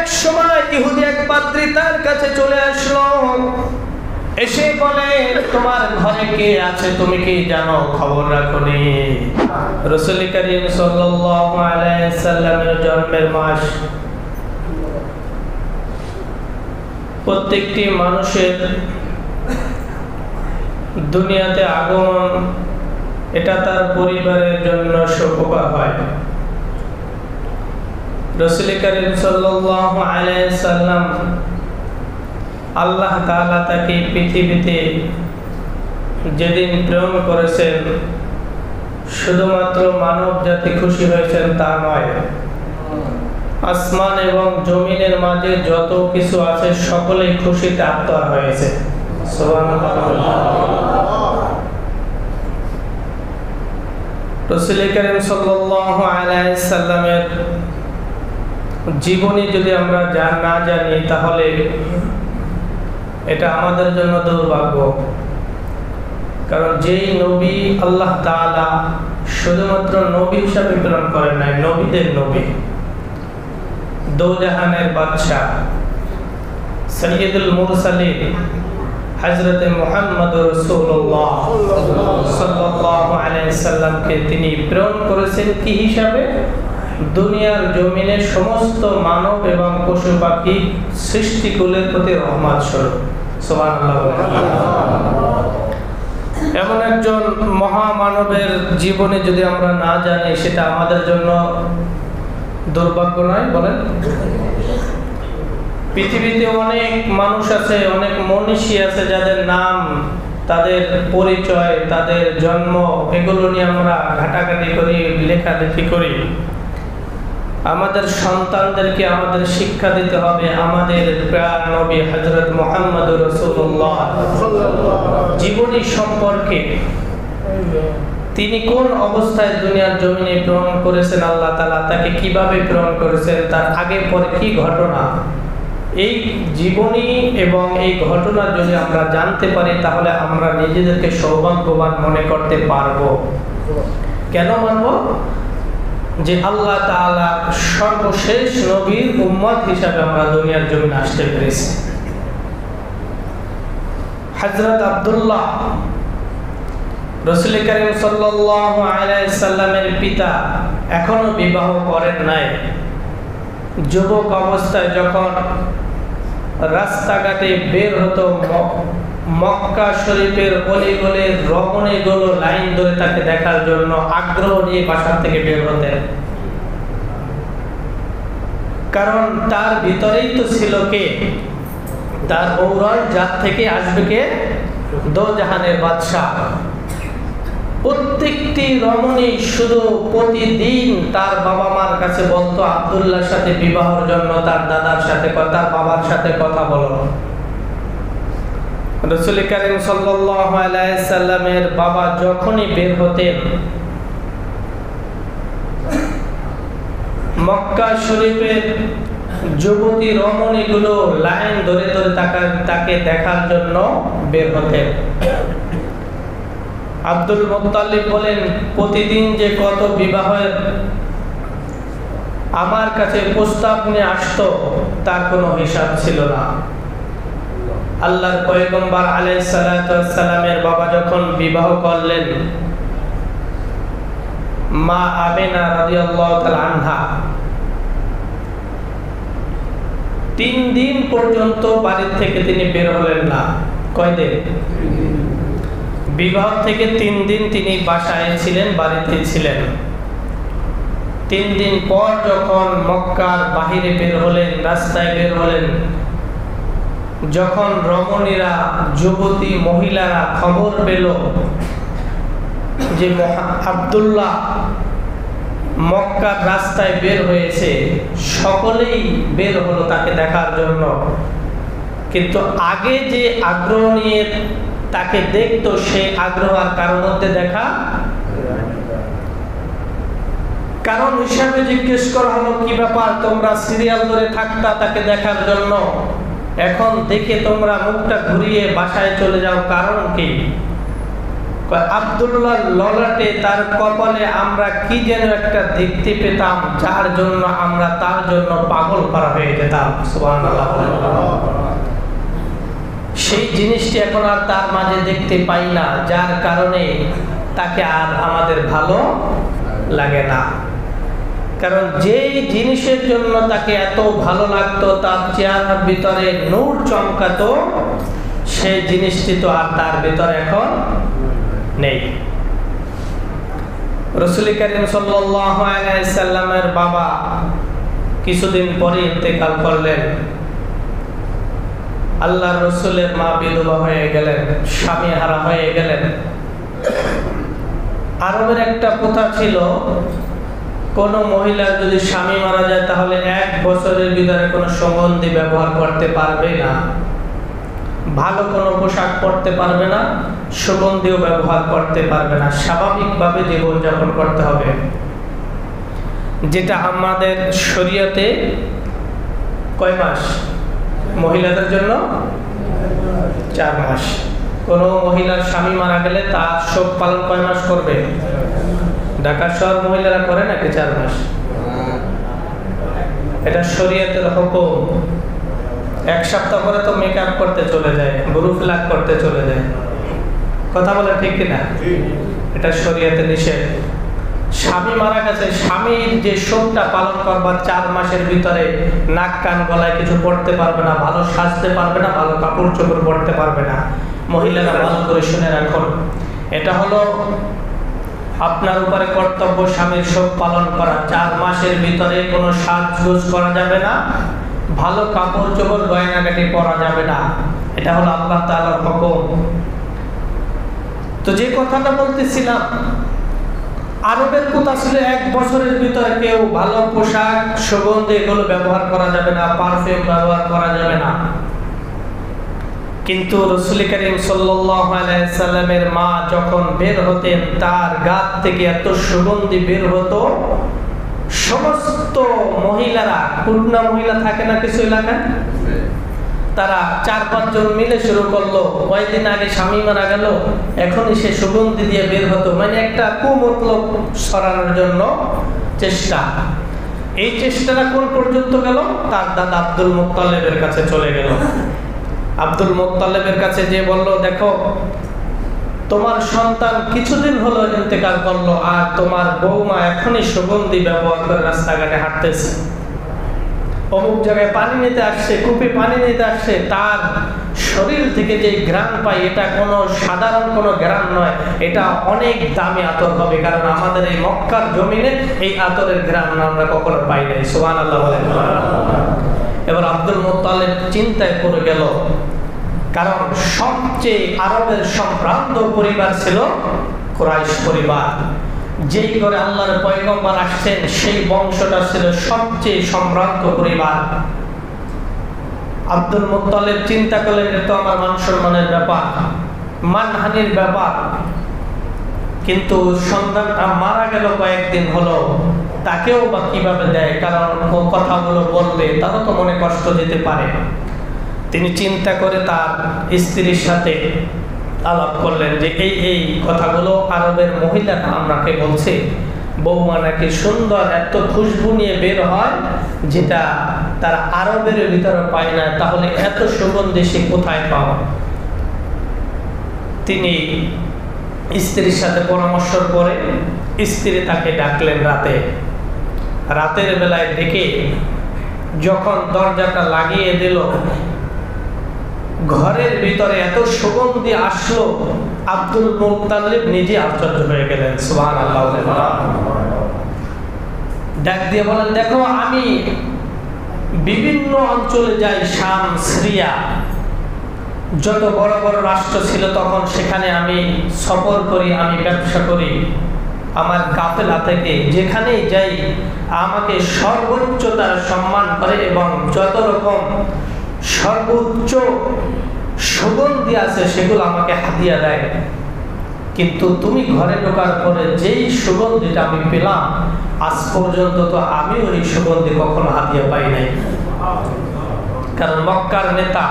এক সময় ইহুদি এক পাদ্রী তার কাছে চলে আসলো, এসে বলে, তোমার ঘরে কে আছে তুমি কি জানো? খবর রাখোনি। রাসূল করিম সাল্লাল্লাহু আলাইহি সাল্লামের জন্মের মাস। প্রত্যেকটি মানুষের দুনিয়াতে আগমন এটা তার পরিবারের জন্য সুখকর হয়। রাসূল করিম সাল্লাল্লাহু আলাইহি সাল্লাম আল্লাহ তাআলা তাকে পৃথিবীতে যেদিন প্রেরণ করেছেন, শুধুমাত্র মানব জাতি খুশি হয়েছেন তা নয়, আসমান এবং জমিনের মাঝে যত কিছু আছে সকলেই খুশিতে আত্মহার হয়েছে। সুবহানাল্লাহ। রাসূল করিম সাল্লাল্লাহু আলাইহি সাল্লামের জীবনী যদি আমরা না জানি তাহলে এটা আমাদের জন্য দুর্ভাগ্য। কারণ যেই নবী আল্লাহ তাআলা শুধুমাত্র নবী হিসাবে প্রেরণ করেন নাই, নবীদের নবী, দোজাহানের বাদশা সৈয়দুল মুরসালিন হযরত মুহাম্মদ রাসূলুল্লাহ সাল্লাল্লাহু আলাইহি সাল্লামকে তিনি প্রেরণ করেছেন কি হিসাবে? দুনিয়ার জমিনে সমস্ত মানব এবং পশু পাখি সৃষ্টিকুলের প্রতি রহমত স্বরূপ। সুবহানাল্লাহ। এমন একজন মহামানবের জীবনে যদি আমরা না জানি সেটা আমাদের জন্য দুর্ভাগ্য নয়? বলেন। পৃথিবীতে অনেক মানুষ আছে, অনেক মনীষী আছে যাদের নাম, তাদের পরিচয়, তাদের জন্ম এগুলো নিয়ে আমরা ঘাটাঘাটি করি, লেখালেখি করি। আমাদের সন্তানদেরকে আমাদের শিক্ষা দিতে হবে আমাদের প্রিয় নবী হযরত মুহাম্মদ রাসূলুল্লাহ জীবনী সম্পর্কে। তিনি কোন অবস্থায় দুনিয়ার জমিনে প্রেরণ করেছেন আল্লাহ তাআলা, তাকে কিভাবে প্রেরণ করেছেন, তার আগে পরে কি ঘটনা, এই জীবনী এবং এই ঘটনা যদি আমরা জানতে পারি তাহলে আমরা নিজেদেরকে সৌভাগ্যবান মনে করতে পারবো। কেন মানব? যে আল্লাহ তাআলা সর্বশেষ নবীর উম্মত হিসাবে আমরা দুনিয়ার জমিনে আসতে পেরেছি। হযরত আব্দুল্লাহ রাসূল করিম সাল্লাল্লাহু আলাইহি সাল্লামের পিতা এখনো বিবাহ করেন নাই। যুবক অবস্থায় যখন রাস্তাঘাটে বের হতো, মক্কা শরীফের অলিগলি রমণীগুলো লাইন ধরে তাকে দেখার জন্য আগ্রহ নিয়ে বাসা থেকে বের হতেন। কারণ তার ভিতরেই তো ছিল কে? তার ঔরস জাত থেকে আসবে কে? দোজাহানের বাদশা। প্রত্যেকটি রমণী শুধু প্রতিদিন তার বাবা মার কাছে বলতো আব্দুল্লাহর সাথে বিবাহের জন্য তার দাদার সাথে তার বাবার সাথে কথা বলো। রাসূল করিম সাল্লাল্লাহু আলাইহি সাল্লামের বাবা যখনই বের হতেন মক্কা শরীফের যুবতী রমণীগুলো লাইন ধরে ধরে তাকে দেখার জন্য বের হতেন। আব্দুল মুত্তালিব বলেন, প্রতিদিন যে কত বিবাহের আমার কাছে প্রস্তাব নিয়ে আসতো তার কোনো হিসাব ছিল না। আল্লাহর পয়গম্বর আলাইহিস সালাতু ওয়াস সালামের বাবা যখন বিবাহ করলেন মা আমিনা রাদিয়াল্লাহু তাআলা আনহা, 3 দিন পর্যন্ত বাড়ি থেকে তিনি বের হলেন না। কয় দিন? বিবাহ থেকে 3 দিন তিনি বাসায় ছিলেন, বাড়িতে ছিলেন। 3 দিন পর যখন মক্কার বাহিরে বের হলেন, রাস্তায় বের হলেন, যখন রমণীরা, যুবতী মহিলারা খবর পেল যে আব্দুল্লাহ মক্কার রাস্তায় বের হয়েছে, সকলেই বের হলো তাকে দেখার জন্য। কিন্তু আগে যে আগ্রহ নিয়ে তাকে দেখতো সেই আগ্রহ আর কারোর মধ্যে দেখা কারণ হিসাবে জিজ্ঞেস করা হলো, কি ব্যাপার তোমরা সিরিয়াল ধরে থাকতা তাকে দেখার জন্য, এখন দেখে তোমরা মুখটা ঘুরিয়ে বাসায় চলে যাও, কারণ কি? আব্দুল্লাহ ললাটে, তার কপালে আমরা কি যেন একটা দেখতে পেতাম, যার জন্য আমরা তার জন্য পাগল করা হয়ে যেতাম। সুবহানাল্লাহ। সেই জিনিসটি এখন আর তার মাঝে দেখতে পাই না, যার কারণে তাকে আর আমাদের ভালো লাগে না। কারণ যেই জিনিসের জন্য তাকে এত ভালো লাগতো, তার চেহারার ভিতরে নূর চমকাতো, সেই জিনিসটি তো আর তার ভিতরে এখন নেই। রাসূল করিম সাল্লাল্লাহু আলাইহি সাল্লামের বাবা কিছুদিন পরে ইন্তেকাল করলেন। আল্লাহর রাসূলের মা বিধবা হয়ে গেলেন, স্বামী হারা হয়ে গেলেন। আরবের একটা প্রথা ছিল, কোন মহিলার যদি স্বামী মারা যায় তাহলে 1 বছরের ভিতরে কোনো সুগন্ধি ব্যবহার করতে পারবে না, ভালো কোনো পোশাক পরতে পারবে না, সুগন্ধিও ব্যবহার করতে পারবে না, স্বাভাবিকভাবে জীবনযাপন করতে হবে। যেটা আমাদের শরীয়তে কয় মাস? মহিলাদের জন্য 4 মাস। কোন মহিলার স্বামী মারা গেলে তার শোক পালন কয় মাস করবে? ঢাকা শহর মহিলারা করে নাকি 4 মাস? এটা শরীয়তের হুকুম। 1 সপ্তাহ পরে তো মেকআপ করতে চলে যায়, ব্রু প্লাক করতে চলে যায়। কথা বলে ঠিক কিনা? এটা শরীয়তে নিষেধ। স্বামী মারা গেছে, স্বামীর যে শোকটা পালন করবার 4 মাসের ভিতরে নাক কান গলায় কিছু পড়তে পারবে না, ভালো সাজতে পারবে না, ভালো কাপড় চোপড় পরতে পারবে না। মহিলারা ভালো করে শুনে রাখুন, এটা হলো আপনার উপরে কর্তব্য স্বামীর শোক পালন করা। 4 মাসের ভিতরে কোনো সাজগোজ করা যাবে না, ভালো কাপড় চোপড় গয়নাগাটি পরা যাবে না। এটা হলো আল্লাহ তাআলার হুকুম। তো যে কথাটা বলতেছিলাম, আরবের কথা ছিল 1 বছরের ভিতরে কেউ ভালো পোশাক, সুগন্ধি এগুলো ব্যবহার করা যাবে না, পারফিউম ব্যবহার করা যাবে না। কিন্তু রাসূল করিম সাল্লাল্লাহু আলাইহি সাল্লামের মা যখন বের হতেন, তার গাত থেকে এত সুগন্ধি বের হতো, সমস্ত মহিলারা, কুটনা মহিলা থাকে না কিছু এলাকায়, তারা 4-5 জন মিলে শুরু করলো। কয়েকদিন আগে স্বামী মারা গেল, এখনই সে সুগন্ধি দিয়ে বের হতো, মানে একটা কুমতলব ছড়ানোর জন্য চেষ্টা। এই চেষ্টাটা কোন পর্যন্ত গেল? তার দাদা আব্দুল মুত্তালিবের কাছে চলে গেল। আব্দুল মুত্তালিবের কাছে যে বলল, দেখো তোমার সন্তান কিছুদিন হলো ইন্তেকাল করলো, আর তোমার বৌমা এখনই সুগন্ধি ব্যবহার করে রাস্তাঘাটে হাঁটতেছে, অমুক জায়গায় পানি নিতে আসছে, কূপে পানি নিতে আসছে, তার শরীর থেকে যে ঘ্রাণ পাই, এটা কোনো সাধারণ কোনো ঘ্রাণ নয়, এটা অনেক দামি আতর হবে। কারণ আমাদের এই মক্কার জমিনে এই আতরের ঘ্রাণ আমরা কখনো পাই নাই। সুবহানাল্লাহ বলেন। এবার আব্দুল মুত্তালিব চিন্তায় পড়ে গেল, কারণ সবচেয়ে আরবের সম্ভ্রান্ত পরিবার ছিল কুরাইশ পরিবার। যেই করে আল্লাহর পয়গম্বর আসছেন, সেই বংশটা ছিল সবচেয়ে সম্ভ্রান্ত পরিবার। আব্দুল মুত্তালিব চিন্তা করলেন, এটা তো আমার মান সম্মানের ব্যাপার, মানহানির ব্যাপার। কিন্তু সন্তানটা মারা গেল কয়েকদিন হলো, তাকেও বা কিভাবে দেয়? কারণ ও কথাগুলো বলবে, তারও তো মনে কষ্ট দিতে পারে। তিনি চিন্তা করে তার স্ত্রীর সাথে আলাপ করলেন যে এই কথাগুলো আরবের মহিলারা আমাকে বলছে, বৌমা নাকি সুন্দর, এত খুশবু নিয়ে বের হয়, যেটা তারা আরবের ভিতরে পায় না, তাহলে এত সুগন্ধি সে কোথায় পাও? তিনি স্ত্রীর সাথে পরামর্শ করে স্ত্রী তাকে ডাকলেন রাতের বেলায় ডেকে যখন দরজাটা লাগিয়ে দিল, ঘরের ভিতরে এত সুগন্ধি আসলো, আব্দুল মুত্তালিব নিজে আশ্চর্য হয়ে গেলেন। সুবহানাল্লাহ। ডাক দিয়ে বলেন, দেখো আমি বিভিন্ন অঞ্চলে যাই, শাম, সিরিয়া, যত বড় বড় রাষ্ট্র ছিল তখন সেখানে আমি সফর করি, আমি ব্যবসা করি। আমার কাফেলা থেকে যেখানেই যাই আমাকে সর্বোচ্চ তারা সম্মান করে এবং যত রকম সর্বোচ্চ সুগন্ধি আছে সেগুলো আমাকে হাদিয়া দেয়। কিন্তু তুমি ঘরে ঢোকার পরে যেই সুগন্ধিটা আমি পেলাম, আজ পর্যন্ত তো আমি ওই সুগন্ধি কখনো হাদিয়া পাই নাই। কারণ মক্কার নেতা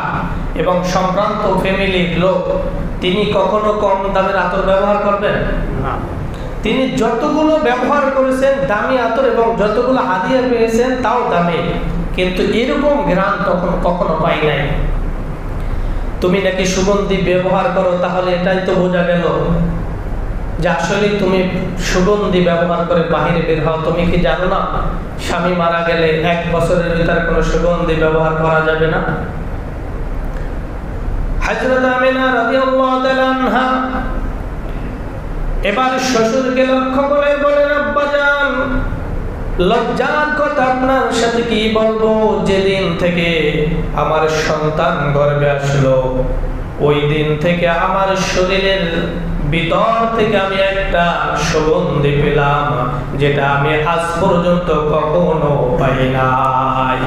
এবং সম্ভ্রান্ত ফ্যামিলির লোক তিনি কখনো কম দামের আতর ব্যবহার করবেন না। তিনি যতগুলো ব্যবহার করেছেন দামি আতর এবং যতগুলো হাদিয়া পেয়েছেন তাও দামি, কিন্তু এরকম ঘ্রাণ তখন কখনো পাই নাই। তুমি নাকি সুগন্ধি ব্যবহার করো, তাহলে এটাই তো বোঝা গেল যে আসলে তুমি সুগন্ধি ব্যবহার করে বাহিরে বের হও। তুমি কি জানো না স্বামী মারা গেলে 1 বছরের ভিতরে কোনো সুগন্ধি ব্যবহার করা যাবে না? হযরত আমিনা রাদিয়াল্লাহু তাআলা আনহা এবার শ্বশুরকে লক্ষ্য করে বলেন, আব্বাজান লজ্জার কথা আপনার সাথে কি বলবো, যেদিন থেকে আমার সন্তান গর্ভে আসলো ওই দিন থেকে আমার শরীরের ভিতর থেকে আমি একটা সুগন্ধি পেলাম যেটা আমি আজ পর্যন্ত কখনো পাই নাই।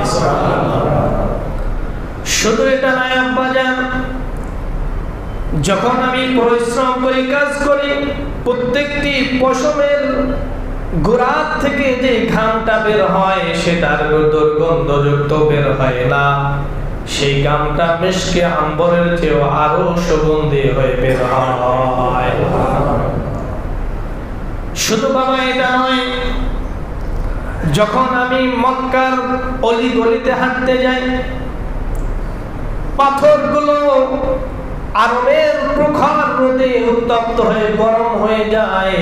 শুধু এটা নয় আব্বাজান, যখন আমি পরিশ্রম করে কাজ করি প্রত্যেকটি পশমের গোড়া থেকে যে ঘামটা বের হয় সেটার দুর্গন্ধযুক্ত বের হয় না, সেই ঘামটা মিশকে আম্বরের চেয়েও আরো সুগন্ধি হয়ে বের হয়। শুধু বাবা এটা নয়, যখন আমি মক্কার অলি গলিতে হাঁটতে যাই পাথরগুলো আরবের প্রখর রোদে উত্তপ্ত হয়ে গরম হয়ে যায়,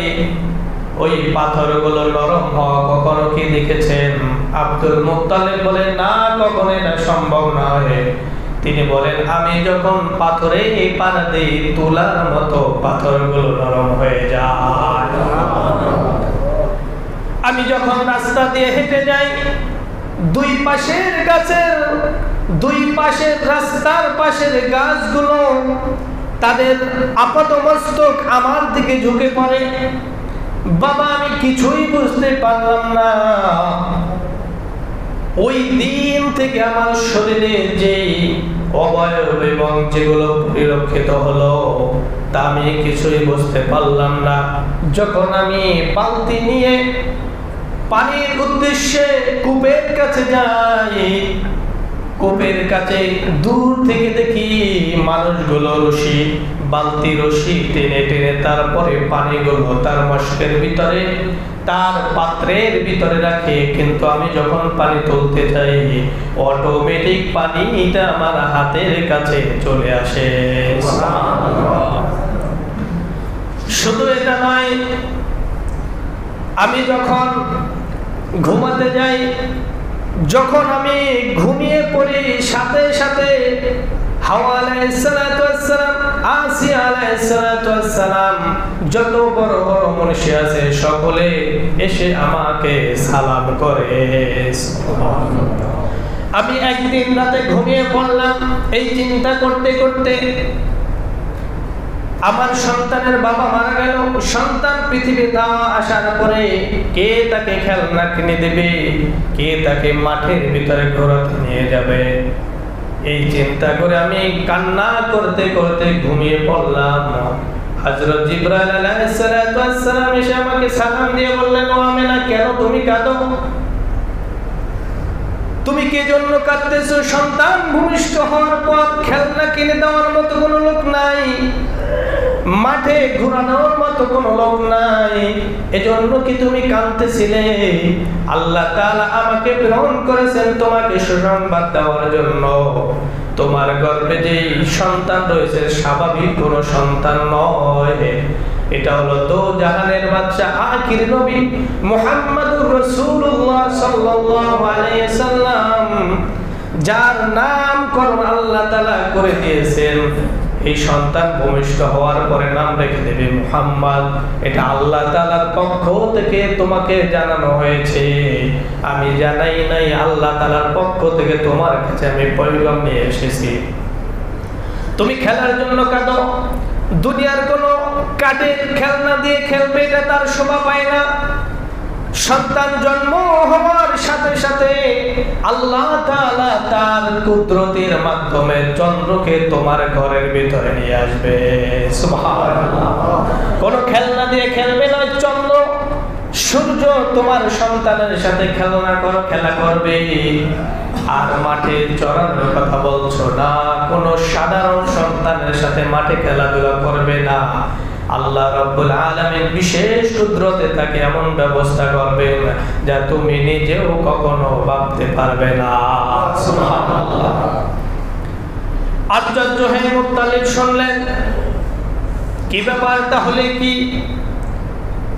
ওই পাথরগুলো নরম হওয়া কখনো কি দেখেছেন? আব্দুল মুত্তালিব বলেন, না, কখনো এটা সম্ভব নয়। তিনি বলেন, আমি যখন পাথরে এই পানা দিই তুলার মতো পাথরগুলো নরম হয়ে যায়। আমি যখন রাস্তা দিয়ে হেঁটে যাই দুই পাশের গাছের দুই পাশের রাস্তার পাশের গাছগুলো তাদের আপাতমস্তক আমার দিকে ঝুঁকে পড়ে। বাবা আমি কিছুই বুঝতে পারলাম না। ওই দিন থেকে আমার শরীরে যে অবয়ব এবং যেগুলো পরিলক্ষিত হলো তা আমি কিছুই বুঝতে পারলাম না। যখন আমি বালতি নিয়ে পানির উদ্দেশ্যে কূপের কাছে যাই, কূপের কাছে দূর থেকে দেখি মানুষগুলো বালতি রশি টেনে টেনে তারপরে পানিগুলো তার মশকের ভিতরে তার পাত্রের ভিতরে রাখে, কিন্তু আমি যখন পানি তুলতে যাই অটোমেটিক পানিটা আমার হাতের কাছে চলে আসে। শুধু এটা নয়, আমি যখন ঘুমাতে যাই, যখন আমি ঘুমিয়ে পড়ি সাথে সাথে হাওয়া আলাইহিস সালাতু ওয়াস সালাম, আসিয়া আলাইহিস সালাতু ওয়াস সালাম, যত বড় বড় মনীষী আছে সকলে এসে আমাকে সালাম করে। আমি একদিন রাতে ঘুমিয়ে পড়লাম এই চিন্তা করতে করতে, আমার সন্তানের বাবা মারা গেল, সন্তান পৃথিবীতে আসার পরে কে তাকে খেলনা কিনে দেবে, কে তাকে মাঠের ভিতরে ঘোরাতে নিয়ে যাবে, এই চিন্তা করে আমি কান্না করতে করতে ঘুমিয়ে পড়লাম। হযরত জিবরাইল আলাইহিস সালাতু ওয়াস সালাম এসে আমাকে সালাম দিয়ে বললেন, ও আমিনা কেন তুমি কাঁদো? তুমি কি জন্য কাঁদতেছো? সন্তান ভূমিষ্ঠ হওয়ার পর খেলনা কিনে দেওয়ার মতো কোনো লোক নাই, মাঠে ঘোরানোর মতো কোনো লোক নাই, এজন্য কি তুমি কাঁদতেছিলে? আল্লাহ তাআলা আমাকে প্রেরণ করেছেন তোমাকে সুসংবাদ দেওয়ার জন্য। তোমার গর্ভে যে সন্তান রয়েছে স্বাভাবিক কোনো সন্তান নয়, এটা হলো দো জাহানের বাদশা আখির নবী মুহাম্মদুর রাসূলুল্লাহ সাল্লাল্লাহু আলাইহি সাল্লাম, যার নামকরণ আল্লাহ তাআলা করে দিয়েছেন। এই সন্তান ভূমিষ্ঠ হওয়ার পরে নাম রেখে দেবে মুহাম্মদ। এটা আল্লাহ তাআলার পক্ষ থেকে তোমাকে জানানো হয়েছে, আমি জানাই নাই, আল্লাহ তাআলার পক্ষ থেকে তোমার কাছে আমি পয়গাম নিয়ে এসেছি। তুমি খেলার জন্য কাঁদো, দুনিয়ার কোনো কাঠের খেলনা দিয়ে খেলবে এটা তার শোভা পায় না। সন্তান জন্ম হওয়ার সাথে সাথে আল্লাহ তাআলা তার কুদরতের মাধ্যমে চন্দ্রকে তোমার ঘরের ভিতরে নিয়ে আসবে। সুবহানাল্লাহ। কোন খেলনা দিয়ে খেলবে না, চন্দ্র সূর্য তোমার সন্তানের সাথে খেলা করবে, আর মাঠে চড়ানোর কথা বলছো না, কোনো সাধারণ সন্তানের সাথে মাঠে খেলাধুলা করবে না। আল্লাহ রাব্বুল আলামিন বিশেষ কুদরতে তাকে এমন ব্যবস্থা করবেন যা তুমি নিজেও কখনো ভাবতে পারবে না। সুবহানাল্লাহ। আশ্চর্য হয়ে মুত্তালিব শুনলেন, কি ব্যাপার, তাহলে কি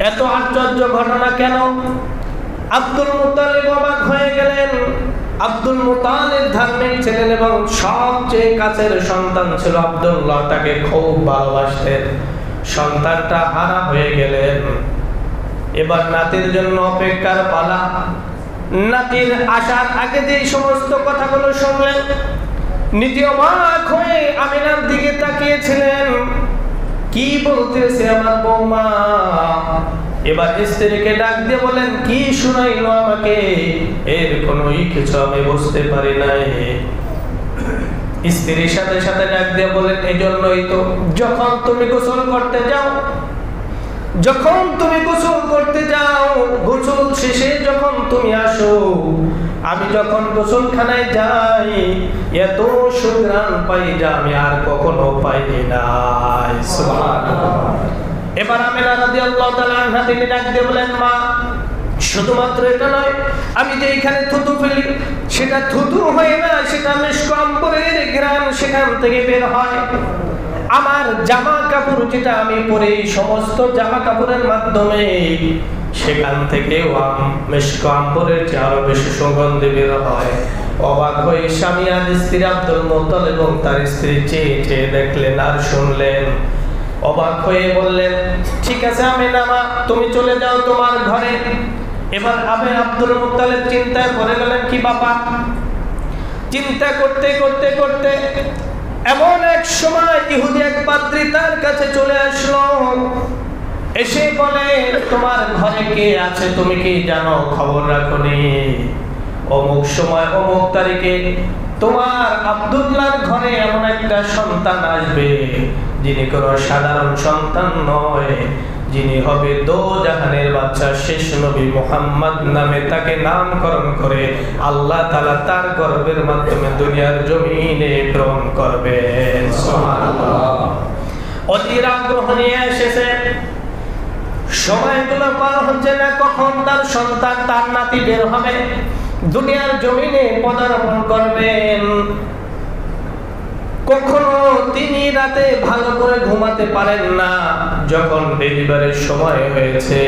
এত আশ্চর্য ঘটনা কেন? আব্দুল মুত্তালিব অবাক হয়ে গেলেন। আব্দুল মুত্তালিব ধার্মিক ছিলেন এবং সবচেয়ে কাছের সন্তান ছিল আব্দুল্লাহ, তাকে খুব ভালোবাসতেন। সন্তানটা হারা হয়ে গেলেন, এবার নাতির জন্য অপেক্ষার পালা। নাতির আসার আগে যে সমস্ত কথাগুলো শুনলেন, নিজে অবাক হয়ে আমিনার দিকে তাকিয়েছিলেন, কি বলতেছে আমার বৌমা। এবার স্ত্রীকে ডাক দিয়ে বলেন, কি শুনাইলো আমাকে, এর কোনোই কিছু আমি বুঝতে পারি নাই। স্ত্রীর সাথে সাথে ডাক দিয়ে বলেন, এই জন্যই তো যখন তুমি গোসল করতে যাও, গোসল শেষে যখন তুমি আসো, আমি যখন গোসলখানায় যাই, এত সুঘ্রাণ পাই যা আমি আর কখনো পাইনি নাই। সুবহানাল্লাহ। এবার আমিনা রাদিয়াল্লাহু তাআলা আনহা তিনি ডাক দিয়ে বলেন, মা, শুধুমাত্র এটা নয়, আমি যে এখানে থুতু ফেলি, সেটা থুতু হয় না, সেটা মিশক আম্বরের ঘ্রাণ সেখান থেকে বের হয়। আমার জামা কাপড় যেটা আমি পরি, সমস্ত জামা কাপড়ের মাধ্যমে সেখান থেকেও মিশক আম্বরের চেয়ে আরো বেশি সুগন্ধি বের হয়। অবাক হয়ে স্বামী আর স্ত্রী আব্দুল মুত্তালিব এবং তার স্ত্রী চেয়ে চেয়ে দেখলেন আর শুনলেন। অবাক হয়ে বললেন, ঠিক আছে আমিনা মা, তুমি চলে যাও তোমার ঘরে। এবার আব্দুল মুত্তালিব চিন্তায় পড়ে গেলেন, কি বাবা। চিন্তা করতে করতে করতে এমন এক সময় ইহুদি এক পাদ্রী তার কাছে চলে আসলো, এসে বলে, তোমার ঘরে কে আছে তুমি কি জানো, খবর রাখোনি? অমুক সময় অমুক তারিখে তোমার আব্দুল্লাহর ঘরে এমন একটা সন্তান আসবে, যিনি কোনো সাধারণ সন্তান নয়, যিনি হবে দো জাহানের বাদশা শেষ নবী মুহাম্মদ নামে তাকে নামকরণ করে আল্লাহ তাআলা তার গর্বের মাধ্যমে দুনিয়ার জমিনে প্রেরণ করবেন। সুবহানাল্লাহ। অধীর আগ্রহ নিয়ে এসেছে, সময়গুলো পার হচ্ছে না, কখন তার সন্তান, তার নাতি বের হবে, দুনিয়ার জমিনে পদার্পণ করবেন। কখনো তিনি রাতে ভালো করে ঘুমাতে পারেন না। যখন ডেলিভারির সময় হয়েছে,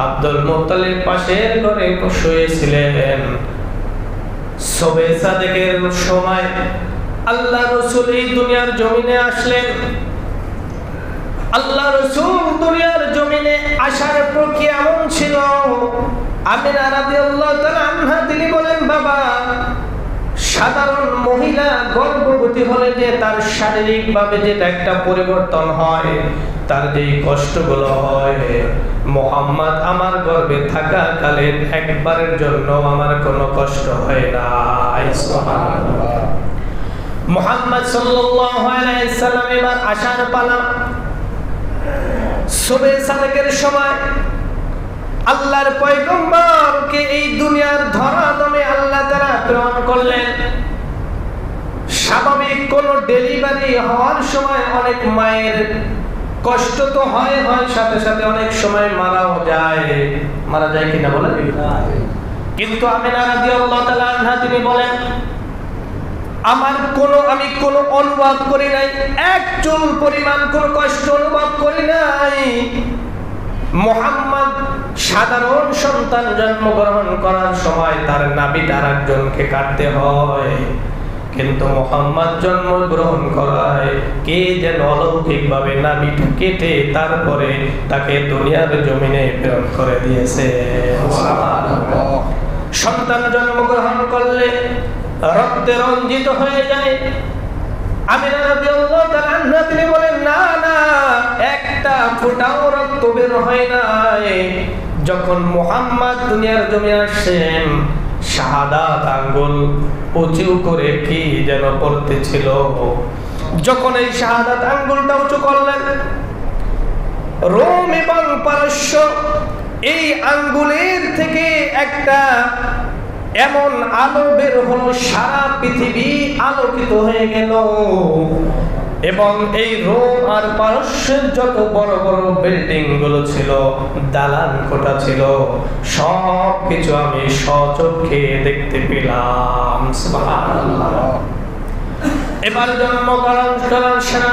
আব্দুল মুত্তালিব পাশের ঘরে শুয়েছিলেন। শবে সাদেকের সময় আল্লাহ রাসূল এই দুনিয়ার জমিনে আসলেন। আল্লাহ রাসূল দুনিয়ার জমিনে আসার প্রক্রিয়া এমন ছিল, আমিনা রাদিয়াল্লাহু তাআলা আনহা তিনি বলেন, বাবা, সাধারণ মহিলা গর্ভবতী হলে যে তার শারীরিকভাবে যেটা একটা পরিবর্তন হয়, তার যে কষ্টগুলো হয়, মুহাম্মদ আমার গর্ভে থাকাকালীন একবারের জন্য আমার কোনো কষ্ট হয় না। সুবহানাল্লাহ। মুহাম্মদ সাল্লাল্লাহু আলাইহি সাল্লাম এবার আসার পালা। শবে সাদেকের সময় আল্লাহর পয়গম্বরকে এই দুনিয়ার ধরাধামে আল্লাহ তাআলা প্রেরণ করলেন। স্বাভাবিক কোন ডেলিভারি হওয়ার সময় অনেক মায়ের কষ্ট তো হয়, সাথে সাথে অনেক সময় মারা যায় কিনা বলেন? কিন্তু আমিনা রাদিয়াল্লাহু তাআলা আনহা তিনি বলেন, আমি কোনো অনুভব করি নাই, এক চুল পরিমাণ কোন কষ্ট অনুভব করি নাই। মুহাম্মদ সাধারণ সন্তান জন্মগ্রহণ করার সময় তার নাভিটা আরেকজনকে কাটতে হয়, কিন্তু মুহাম্মদ জন্মগ্রহণ করায় কে যেন অলৌকিকভাবে নাভিটা কেটে তারপরে তাকে দুনিয়ার জমিনে প্রেরণ করে দিয়েছে। সুবহানাল্লাহ। সন্তান জন্মগ্রহণ করলে রক্তে রঞ্জিত হয়ে যায়। আমিনা রাদিয়াল্লাহু তাআলা আনহা তিনি বলেন, না না, একটা ফোঁটাও রক্ত বের হয় নাই। যখন মুহাম্মদ দুনিয়ার জমিনে আসেন, শাহাদাত আঙ্গুল উঁচু করে কি যেন পড়তেছিল। যখন এই শাহাদাত আঙ্গুলটা উঁচু করলেন, রোম এবং পারস্য এই আঙ্গুলের থেকে একটা এমন আলো বের হলো, সারা পৃথিবী আলোকিত হয়ে গেল। এবং এই রোম আর পারস্যের যত বড় বড় বিল্ডিং গুলো ছিল, দালান কোঠা ছিল, সব কিছু আমি স্বচক্ষে দেখতে পেলাম। সুবহানাল্লাহ। এবার জন্মগ্রহণ করেন সেনা।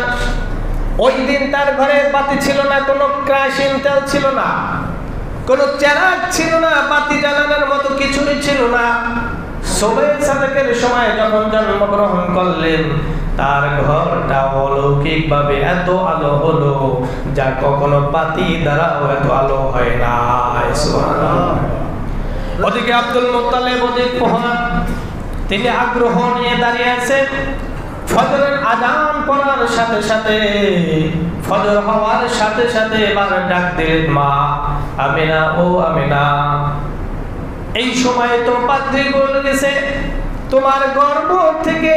ওই দিন তার ঘরে বাতি ছিল না, কোনো কেরোসিন তেল ছিল না, কোনো চেরাগ ছিল না, বাতি জ্বালানোর মতো কিছুই ছিল না। সবে সাদেকের সময় যখন জন্মগ্রহণ করলেন, তার ঘরটা অলৌকিক ভাবে এত আলো হলো যা কখনো বাতি দ্বারাও এত আলো হয় না। সুবহানাল্লাহ। ওদিকে আব্দুল মুত্তালিব ওদিক পহন, তিনি আগ্রহ নিয়ে দাঁড়িয়ে আছেন। ফজরের আযান পড়ার সাথে সাথে, ফজর হওয়ার সাথে সাথে এবার ডাক দিলেন, মা আমিনা, ও আমিনা। এই সময় তো পাদ্রী বলে গেছে, তোমার গর্ভ থেকে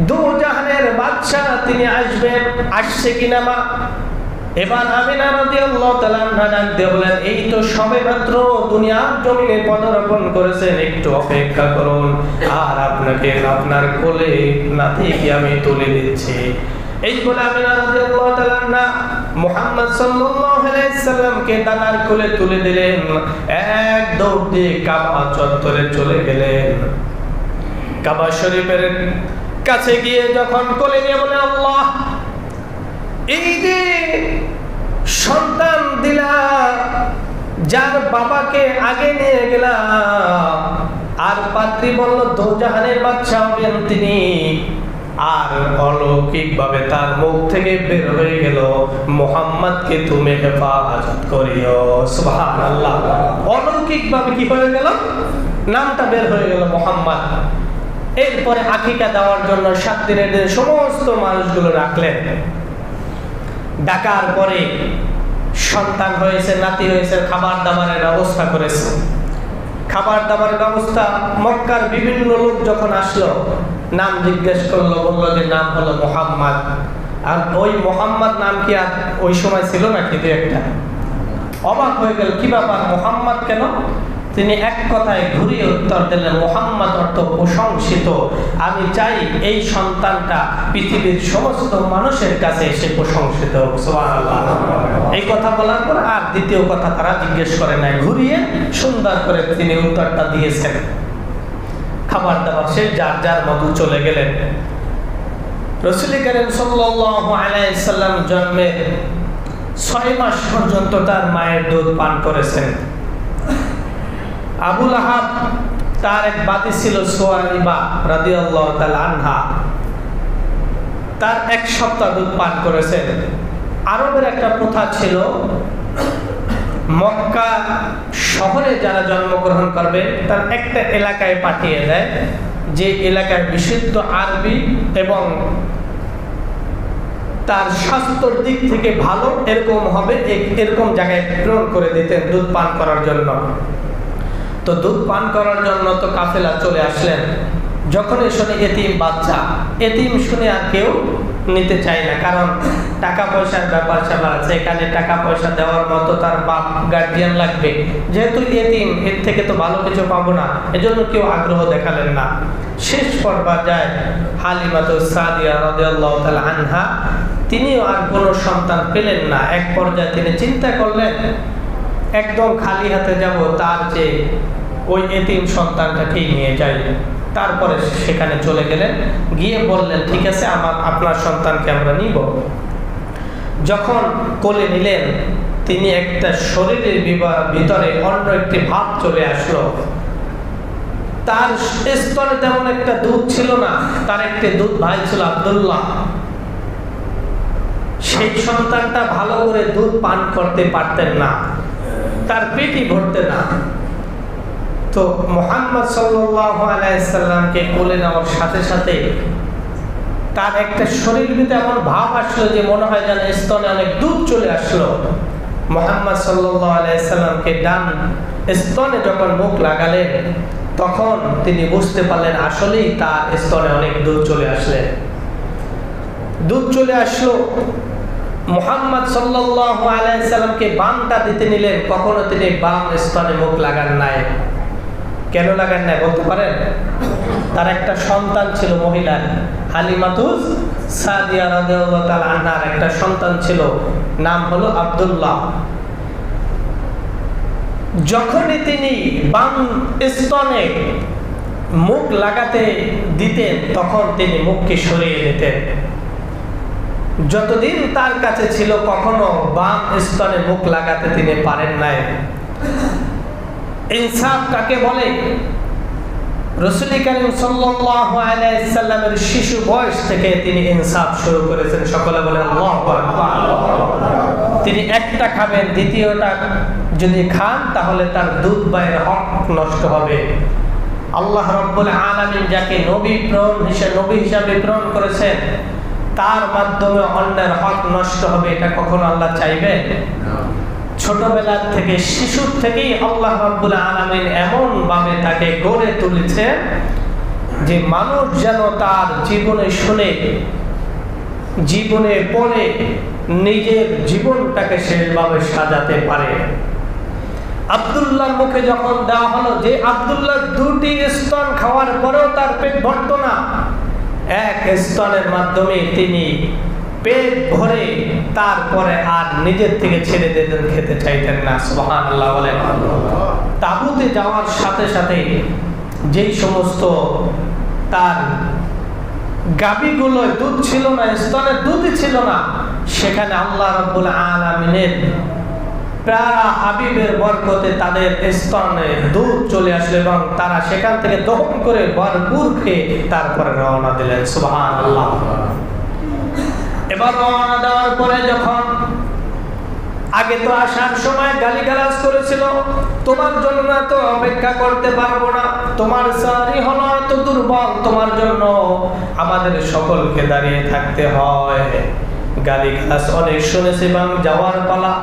দু জাহানের বাদশা তিনি আসবেন, আসছে কিনা মা? এবার আমিনা রাদিয়াল্লাহু তাআলা আনহা ডাক দিয়ে বলেন, এই তো সবেমাত্র দুনিয়ার জমিনে পদার্পণ করেছেন, একটু অপেক্ষা করুন, আর আপনাকে আপনার কোলে নাতিকে আমি তুলে দিচ্ছি। এই বলে আমিনা রাদিয়াল্লাহু তাআলা আনহা মুহাম্মদ সাল্লাল্লাহু আলাইহি সাল্লামকে তার কোলে তুলে দিলেন। এক দৌড় দিয়ে কাবা চত্বরে চলে গেলেন। কাবা শরীফের কাছে গিয়ে যখন কোলে নিয়ে বলে, আল্লাহ, এই যে সন্তান দিলা, যার বাবাকে আগে নিয়ে গেলা, আর পাত্রী বলল দোজাহানের বাদশা হবেন তিনি, আর অলৌকিক ভাবে তার মুখ থেকে বের হয়ে গেল, মুহাম্মদকে তুমি হেফাজত করিও। সুবহানাল্লাহ। অলৌকিক ভাবে কি হয়ে গেল? নামটা বের হয়ে গেল মুহাম্মদ। এরপরে আকিকা দেওয়ার জন্য 7 দিনের দিন সমস্ত মানুষগুলো রাখলেন। ডাকার পরে সন্তান হয়েছে, নাতি হয়েছে, খাবার দাবারের ব্যবস্থা করেছে। খাবার দাবারের ব্যবস্থা, মক্কার বিভিন্ন লোক যখন আসলো, নাম জিজ্ঞেস করলো, বললো যে নাম হলো মুহাম্মদ। আর ওই মুহাম্মদ নাম কি আর ওই সময় ছিল নাকি? দু একটা অবাক হয়ে গেল, কি ব্যাপার, মুহাম্মদ কেন? তিনি এক কথায় ঘুরিয়ে উত্তর দিলেন, মুহাম্মদ অর্থ প্রশংসিত। আমি চাই এই সন্তানটা পৃথিবীর সমস্ত মানুষের কাছে এসে প্রশংসিত হোক। সুবহানাল্লাহ। এই কথা বলার পর আর দ্বিতীয় কথা তারা জিজ্ঞেস করে নাই, ঘুরিয়ে সুন্দর করে তিনি উত্তরটা দিয়েছেন। খাবার দাবার সে যার যার মতো চলে গেলেন। রাসূল করিম সাল্লাল্লাহু আলাইহি সাল্লাম জন্মের 6 মাস পর্যন্ত তার মায়ের দুধ পান করেছেন। আবু লাহাব, তার এক বাতি ছিল সুয়াইবা রাদিয়াল্লাহু তাআলা আনহা, তার 1 সপ্তাহ দুধ পান করেছেন। আরবের একটা প্রথা ছিল, মক্কা শহরে যারা জন্মগ্রহণ করবে তার একটা এলাকায় পাঠিয়ে দেয়, যে এলাকায় বিশুদ্ধ আরবি এবং তার স্বাস্থ্যের দিক থেকে ভালো এরকম হবে, এরকম জায়গায় প্রেরণ করে দিতেন দুধ পান করার জন্য। তো দুধ পান করার জন্য তো কাফেলা চলে আসলেন। যখনই শুনে এতিম বাচ্চা, এতিম শুনে আর কেউ নিতে চায় না, কারণ টাকা পয়সার ব্যাপার স্যাপার আছে, এখানে টাকা পয়সা দেওয়ার মতো তার বাপ গার্ডিয়ান লাগবে, যেহেতু এতিম, এর থেকে তো ভালো কিছু পাবো না, এজন্য কেউ আগ্রহ দেখালেন না। শেষ পর্যায়ে হালিমাতুস সাদিয়া রাদিয়াল্লাহু তাআলা আনহা, তিনিও আর কোনো সন্তান পেলেন না। এক পর্যায়ে তিনি চিন্তা করলেন, একদম খালি হাতে যাব, তার যে ওই এতিম সন্তানটাকেই নিয়ে যাই। তারপরে সেখানে চলে গেলেন, গিয়ে বললেন, ঠিক আছে, আপনার সন্তানকে আমরা নিব। যখন কোলে নিলেন, তিনি একটা শরীরের ভিতরে অন্য একটি ভাব চলে আসলো। তার স্তরে তেমন একটা দুধ ছিল না, তার একটি দুধ ভাই ছিল আব্দুল্লাহ। সেই সন্তানটা ভালো করে দুধ পান করতে পারতেন না, তার পেটই ভরতে না। তো মুহাম্মদ সাল্লাল্লাহু আলাইহি সাল্লামকে কোলে নেওয়ার সাথে সাথে তার একটা শরীর ভিতরে এমন ভাব আসলো যে মনে হয় যেন স্তনে অনেক দুধ চলে আসলো। মুহাম্মদ সাল্লাল্লাহু আলাইহি সাল্লামকে ডান স্তনে যখন মুখ লাগালেন, তখন তিনি বুঝতে পারলেন আসলেই তার স্তনে অনেক দুধ চলে আসলেন। দুধ চলে আসলো, মুহাম্মদ সাল্লাল্লাহু আলাইহি সাল্লামকে বামটা দিতে নিলেন, কখনো তিনি বাম স্তনে মুখ লাগান নাই। কেন লাগান নাই বলতে পারেন? তার একটা সন্তান ছিল, মহিলার হালিমাতুস সাদিয়া রাদিয়াল্লাহু তাআলা আনহার একটা সন্তান ছিল, নাম হলো আব্দুল্লাহ। যখনই তিনি বাম স্তনে মুখ লাগাতে দিতেন তখন তিনি মুখকে সরিয়ে নিতেন। যতদিন তার কাছে ছিল কখনো বাম স্তনে মুখ লাগাতে তিনি পারেন নাই। ইনসাফ কাকে বলে? রাসূল করিম সাল্লাল্লাহু আলাইহি সাল্লামের শিশু বয়স থেকে তিনি ইনসাফ শুরু করেছেন। সকলে বলেন আল্লাহু আকবার। তিনি একটা খাবেন, দ্বিতীয়টা যদি খান তাহলে তার দুধ ভাইয়ের হক নষ্ট হবে। আল্লাহ রাব্বুল আলামিন যাকে নবী হিসাবে প্রেরণ করেছেন তার মাধ্যমে অন্যের হক নষ্ট হবে, এটা কখনো আল্লাহ চাইবেন? ছোটবেলা থেকে, শিশুর থেকেই আল্লাহ রাব্বুল আলামিন এমন ভাবে তাকে গড়ে তুলেছে যে মানুষ যেন তার জীবনে শুনে, জীবনে পড়ে নিজের জীবনটাকে সেভাবে সাজাতে পারে। আব্দুল্লাহর মুখে যখন দেওয়া হলো, যে আব্দুল্লাহ দুটি স্তন খাওয়ার পরেও তার পেট ভরত না, এক স্তনের মাধ্যমে তিনি পেট ভরে তারপরে আর নিজের থেকে ছেড়ে দিতেন, খেতে চাইতেন না। সুবহানাল্লাহ বলেন। তাবুতে যাওয়ার সাথে সাথে যেই সমস্ত তার গাভীগুলো দুধ ছিল না, স্তনের দুধই ছিল না, সেখানে আল্লাহ রাব্বুল আলামিনের প্যারা হাবিবের বরকতে তাদের স্তনে দুধ চলে আসলো এবং তারা সেখান থেকে দহন করে ভরপুর খেয়ে তারপরে রওনা দিলেন। সুবহানাল্লাহ। এবার রওনা দেওয়ার পরে যখন আগে তো আসার সময় গালিগালাজ করেছিল, তোমার জন্য তো অপেক্ষা করতে পারবো না, তোমার সারি হলো এত দুর্বল, তোমার জন্য আমাদের সকলকে দাঁড়িয়ে থাকতে হয়। গালিগালাজ অনেক শুনেছে এবং যাওয়ার পালা।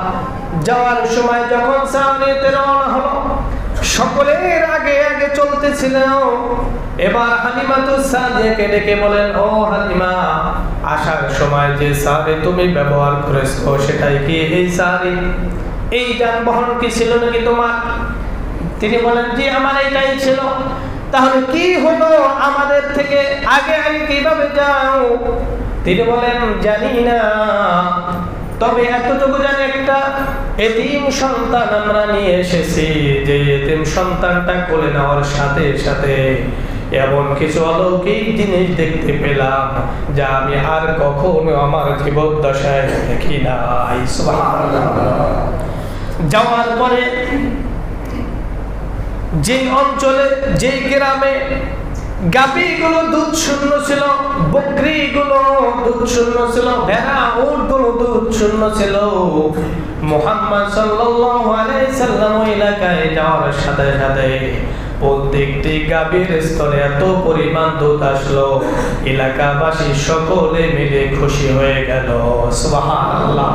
যাওয়ার সময় যখন সামনেতে রওনা হলো, সকলের আগে আগে চলতেছিল। এবার হালিমাতুস সাদিয়াকে ডেকে বলেন, ও হালিমা, আসার সময় যে সারি তুমি ব্যবহার করেছো সেটাই কি এই সারি? এই যানবাহন কি ছিল নাকি তোমার? তিনি বলেন, জি আমার এইটাই ছিল। তাহলে কি হলো, আমাদের থেকে আগে আগে কিভাবে যাও? তিনি বলেন, জানি না, তবে এতটুকু জানি একটা এতিম সন্তান আমরা নিয়ে এসেছি, যে এতিম সন্তানটা কোলে নেওয়ার সাথে সাথে এমন কিছু অলৌকিক জিনিস দেখতে পেলাম যা আমি আর কখনো আমার জীবদ্দশায় দেখি নাই। সুবহানাল্লাহ। যাওয়ার পরে যে অঞ্চলে, যে গ্রামে গাভীগুলো দুধ শূন্য ছিল, বকরিগুলো দুধ শূন্য ছিল, ভেড়া উটগুলো দুধ শূন্য ছিল, মুহাম্মদ সাল্লাল্লাহু আলাইহি সাল্লাম এলাকায় যাওয়ার সাথে সাথে প্রত্যেকটি গাভীর স্তনে এত পরিমাণ দুধ আসলো, এলাকাবাসী সকলে মিলে খুশি হয়ে গেল। সুবহানাল্লাহ।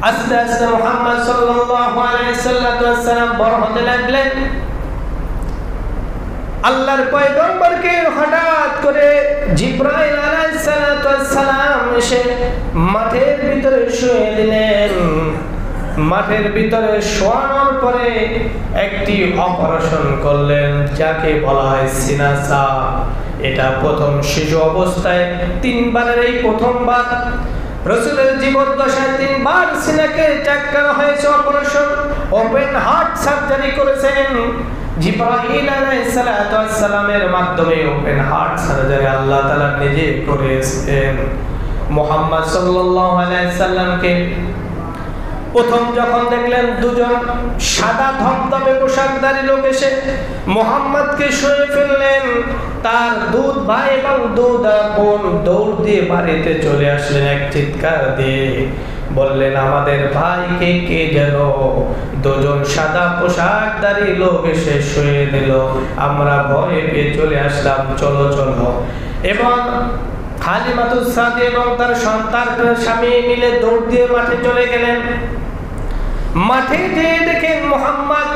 আস্তে আস্তে মুহাম্মদ সাল্লাল্লাহু আলাইহি সাল্লাম বড় হতে লাগলেন। আল্লাহর পয়গম্বরকে হঠাৎ করে জিবরাইল আলাইহিস সালাম এসে মাঠের ভিতরে শুয়ে দিলেন। মাঠের ভিতরে শোয়ানোর পরে একটি অপারেশন করলেন যাকে বলা হয় সিনাসা। এটা প্রথম শিশু অবস্থায় তিনবারের এই প্রথমবার রাসূলের জীবদ্দশায় তিনবার সিনাকে চেক করা হয়েছে, অপারেশন ওপেন হার্ট সার্জারি করেছেন। জিবরাইল আলাইহিস সালামের মাধ্যমে ওপেন হার্ট সার্জারি আল্লাহ তাআলা নিজে করেছেন। মুহাম্মদ সাল্লাল্লাহু আলাইহি সাল্লামকে প্রথম যখন দেখলেন দুজন সাদা ধবধবে পোশাকধারী লোক এসে মুহাম্মদকে শুয়ে ফেললেন, তার দুধ ভাই এবং দুধ বোন দৌড় দিয়ে বাড়িতে চলে আসলেন। এক চিৎকার দিয়ে বললেন, আমাদের ভাইকে কে যেন দুজন সাদা পোশাকধারী লোক এসে শুয়ে দিল, আমরা ভয়ে পেয়ে চলে আসলাম, চলো চলো। এবং হালিমাতুস সাদিয়া এবং তার সন্তান স্বামী মিলে দৌড় দিয়ে মাঠে চলে গেলেন। মাঠে যেয়ে দেখেন মুহাম্মদ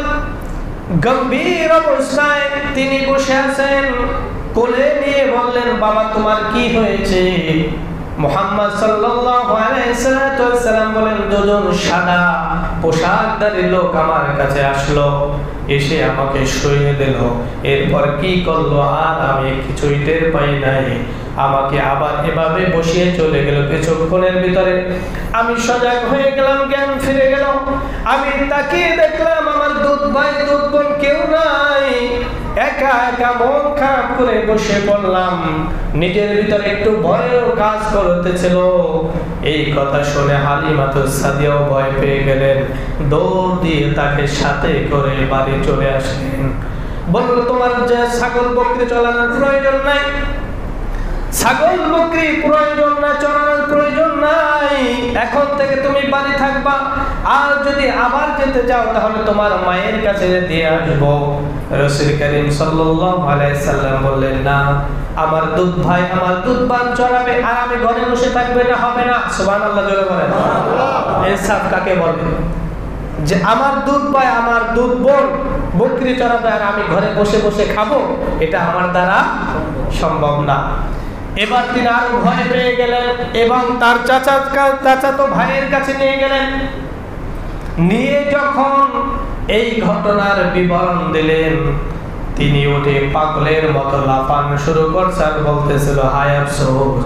গম্ভীর অবস্থায় তিনি বসে আছেন। কোলে নিয়ে বললেন, বাবা তোমার কি হয়েছে? মুহাম্মদ সাল্লাল্লাহু আলাইহি সাল্লাম বলেন, দুজন সাদা পোশাকধারী লোক আমার কাছে আসলো, এসে আমাকে শুইয়ে দিল। এরপর কি করলো আর আমি কিছুই টের পাই নাই। আমাকে আবার এভাবে বসিয়ে চলে গেল। কিছুক্ষণের ভিতরে আমি সজাগ হয়ে গেলাম, জ্ঞান ফিরে গেল। আমি তাকিয়ে দেখলাম আমার দুধ ভাই দুধ বোন কেউ নাই, একা একা মন খারাপ করে বসে পড়লাম। নিজের ভিতরে একটু ভয়ের কাজ করতেছিল। এই কথা শুনে হালিমাতুস সাদিয়াও ভয় পেয়ে গেলেন, দৌড় দিয়ে তাকে সাথে করে বাড়ি চলে আসলেন। বলল, তোমার যে ছাগল বকরি চলানোর প্রয়োজন নাই, ছাগল বকরি প্রয়োজন না, চড়ানোর প্রয়োজন নাই। এখন থেকে তুমি বাড়ি থাকবা, আর যদি আবার যেতে চাও তাহলে তোমার মায়ের কাছে দিয়ে আসবো। রাসূল করিম সাল্লাল্লাহু আলাইহি সাল্লাম বললেন, না, আমার দুধ ভাই আমার দুধ বান চড়াবে আর আমি ঘরে বসে থাকবে, না হবে না। সুবহানাল্লাহ জোরে বলেন। ইনসাফ কাকে বলে? যে আমার দুধ ভাই আমার দুধ বোন বকরি চড়াবে আর আমি ঘরে বসে বসে খাবো, এটা আমার দ্বারা সম্ভব না। এবার তিনি আরো ভয় পেয়ে গেলেন এবং তার চাচাতো ভাইয়ের কাছে নিয়ে গেলেন। নিয়ে যখন এই ঘটনার বিবরণ দিলেন, তিনি উঠে পাগলের মতো লাফানো শুরু করছে আর বলতেছিল, হায় আফসোস,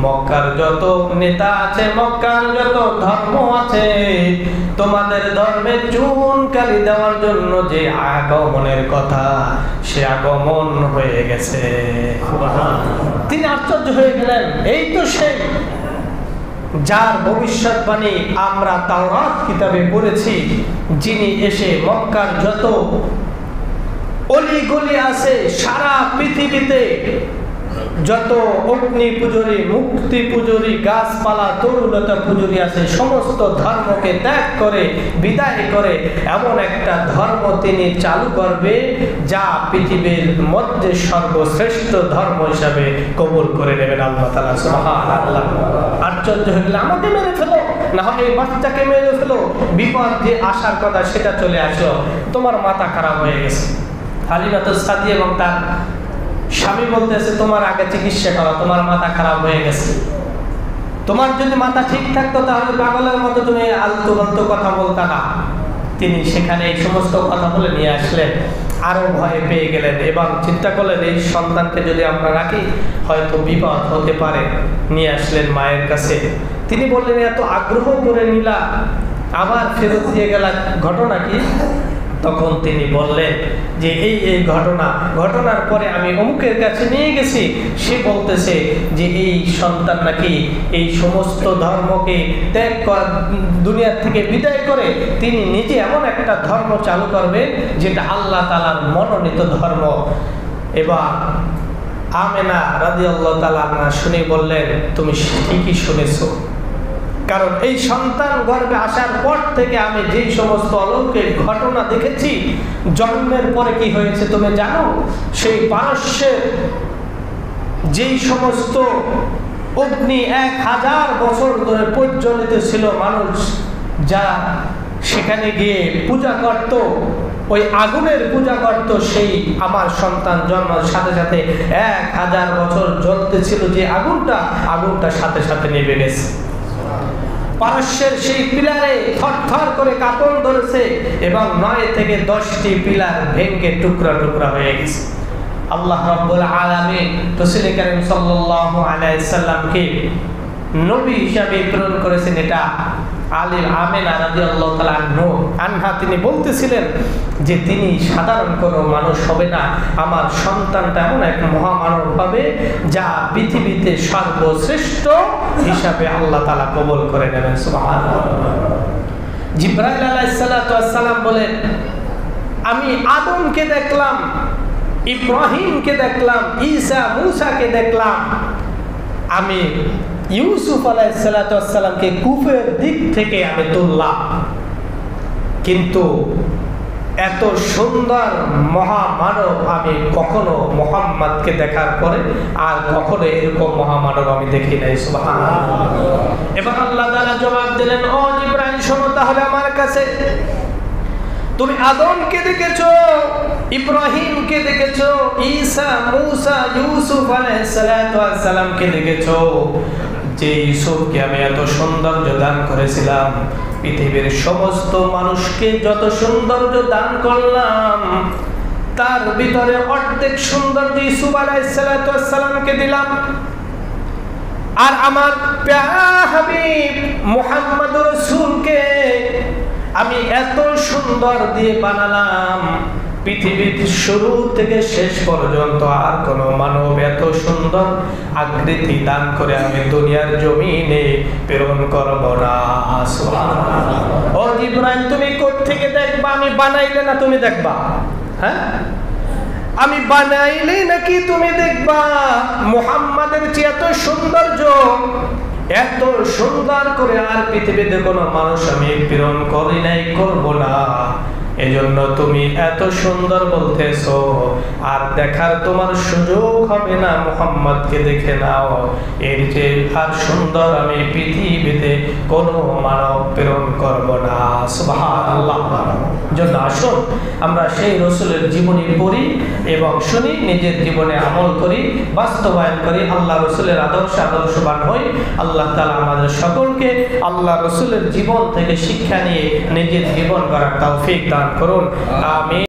মক্কার যত নেতা আছে, মক্কার যত ধর্ম আছে, তোমাদের ধর্মে চুনকালি দেওয়ার জন্য যে আগমনের কথা, সে আগমন হয়ে গেছে। তিনি আশ্চর্য হয়ে গেলেন, এই তো সেই যার ভবিষ্যৎবাণী আমরা তাওরাত কিতাবে পড়েছি, যিনি এসে মক্কার যত অলিগলি আছে, সারা পৃথিবীতে যত অগ্নি পূজরি, মুক্তি পূজরি, গাছপালা, তরুলতা পূজরি আছে, সমস্ত ধর্মকে ত্যাগ করে বিদায় করে এমন একটা ধর্ম তিনি চালু করবে যা পৃথিবীর মধ্যে সর্বশ্রেষ্ঠ ধর্ম হিসাবে কবুল করে নেবেন আল্লাহ তাআলা। সুবহানাল্লাহ। আশ্চর্য হয়ে গেল, আমাকে মেরে ফেলো, না হয় এই বাচ্চাকে মেরে ফেলো, বিপদ যে আসার কথা সেটা চলে আসলো, তোমার মাথা খারাপ হয়ে গেছে। হালিমাতুস সাদিয়া এবং তার স্বামী বলতেছে, তোমার আগে চিকিৎসা করা, তোমার মাথা খারাপ হয়ে গেছে। তোমার যদি মাথা ঠিক থাকতো তাহলে পাগলের মতো তুমি আলতু ফালতু কথা বলতা না। তিনি সেখানে এই সমস্ত কথা বলে নিয়ে আসলেন। আরো ভয় পেয়ে গেলেন এবং চিন্তা করলেন, এই সন্তানকে যদি আমরা রাখি হয়তো বিপদ হতে পারে। নিয়ে আসলেন মায়ের কাছে। তিনি বললেন, এত আগ্রহ করে নিলা, আবার ফেরত দিয়ে গেলা, ঘটনা কি? তখন তিনি বললেন যে এই ঘটনার পরে আমি অমুকের কাছে নিয়ে গেছি, সে বলতেছে যে এই সন্তান নাকি এই সমস্ত ধর্মকে ত্যাগ করে, দুনিয়া থেকে বিদায় করে তিনি নিজে এমন একটা ধর্ম চালু করবে যেটা আল্লাহ তাআলার মনোনীত ধর্ম। এবার আমেনা রাদিয়াল্লাহু তাআলা আনহা শুনে বললেন, তুমি ঠিকই শুনেছো, কারণ এই সন্তান গর্ভে আসার পর থেকে আমি যেই সমস্ত অলৌকিক ঘটনা দেখেছি, জন্মের পরে কি হয়েছে তুমি জানো? সেই পারস্যের যেই সমস্ত অগ্নি 1000 বছর ধরে প্রজ্বলিত ছিল, মানুষ যা সেখানে গিয়ে পূজা করত, ওই আগুনের পূজা করত, সেই আমার সন্তান জন্মের সাথে সাথে 1000 বছর জ্বলতে ছিল যে আগুনটা সাথে সাথে নিভে গেছে। পারস্যের সেই পিলারে থরথর করে কাঁপন ধরেছে এবং 9 থেকে 10টি পিলার ভেঙে টুকরা টুকরা হয়ে গেছে। আল্লাহ রাব্বুল আলামিন রাসূল কারীম সাল্লাল্লাহু আলাইহি সাল্লামকে নবী হিসাবে প্রেরণ করেছেন। এটা আমেনা রাদিয়াল্লাহু তাআলা আনহা তিনি বলতেছিলেন যে তিনি সাধারণ কোনো মানুষ হবে না, আমার সন্তানটা এমন এক মহামানব হবে যা পৃথিবীতে সর্বশ্রেষ্ঠ হিসাবে আল্লাহ তাআলা কবুল করে নেবেন। সুবহানাল্লাহ। জিবরাইল আলাইহিস সালাতু ওয়াস সালাম বলেন, আমি আদমকে দেখলাম, ইব্রাহিমকে দেখলাম, ঈসা মুসাকে দেখলাম, আমি ইউসুফ আলাইহিস সালাতু ওয়াস সালামকে কূপের দিক থেকে আমি তুললাম, কিন্তু এত সুন্দর মহামানব আমি কখনো মুহাম্মদকে দেখার পরে আর কখনো এরকম মহামানব আমি দেখি নাই। সুবহানাল্লাহ। এবার আল্লাহ তাআলা জবাব দিলেন, ও জিবরাইল শোনো তাহলে আমার কাছে, তুমি আদমকে দেখেছো, ইব্রাহিমকে দেখেছো, ঈসা মুসা ইউসুফ আলাইহিস সালাতু ওয়াস সালামকে দেখেছো, যে ইউসুফকে আমি এত সৌন্দর্য দান করেছিলাম, পৃথিবীর সমস্ত মানুষকে যত সৌন্দর্য দান করলাম, তার ভিতরে অর্ধেক সৌন্দর্য ইউসুফ আলাইহিস সালামকে দিলাম। আর আমার প্যারা হাবিব মুহাম্মদুর রাসূলকে আমি এত সুন্দর দিয়ে বানালাম, পৃথিবীর শুরু থেকে শেষ পর্যন্ত আর কোন মানব এত সুন্দর আকৃতি দান করে আমি দুনিয়ার জমিনে প্রেরণ করব না। সুবহানাল্লাহ। ও জিবরাইল, তুমি কোত্থেকে দেখবা? আমি বানাইলে না তুমি দেখবা? হ্যাঁ, আমি বানাইলে নাকি তুমি দেখবা? মুহাম্মাদের চেয়ে এত সৌন্দর্য, এত সুন্দর করে আর পৃথিবীতে কোনো মানুষ আমি প্রেরণ করি নাই, করব না। এজন্য তুমি এত সুন্দর বলতেছো, আর দেখার তোমার সুযোগ হবে না, মুহাম্মদকে দেখে নাও। এর যে আর সুন্দর আমি পৃথিবীতে কোনো মানব প্রেরণ করব না। সুবহানাল্লাহ। জন্য আসুন আমরা সেই রাসূলের জীবনী পড়ি এবং শুনি, নিজের জীবনে আমল করি, বাস্তবায়ন করি, আল্লাহ রাসূলের আদর্শবান হই। আল্লাহ তাআলা আমাদের সকলকে আল্লাহ রাসূলের জীবন থেকে শিক্ষা নিয়ে নিজের জীবন গড়ার তৌফিক দান করুন। আমিন।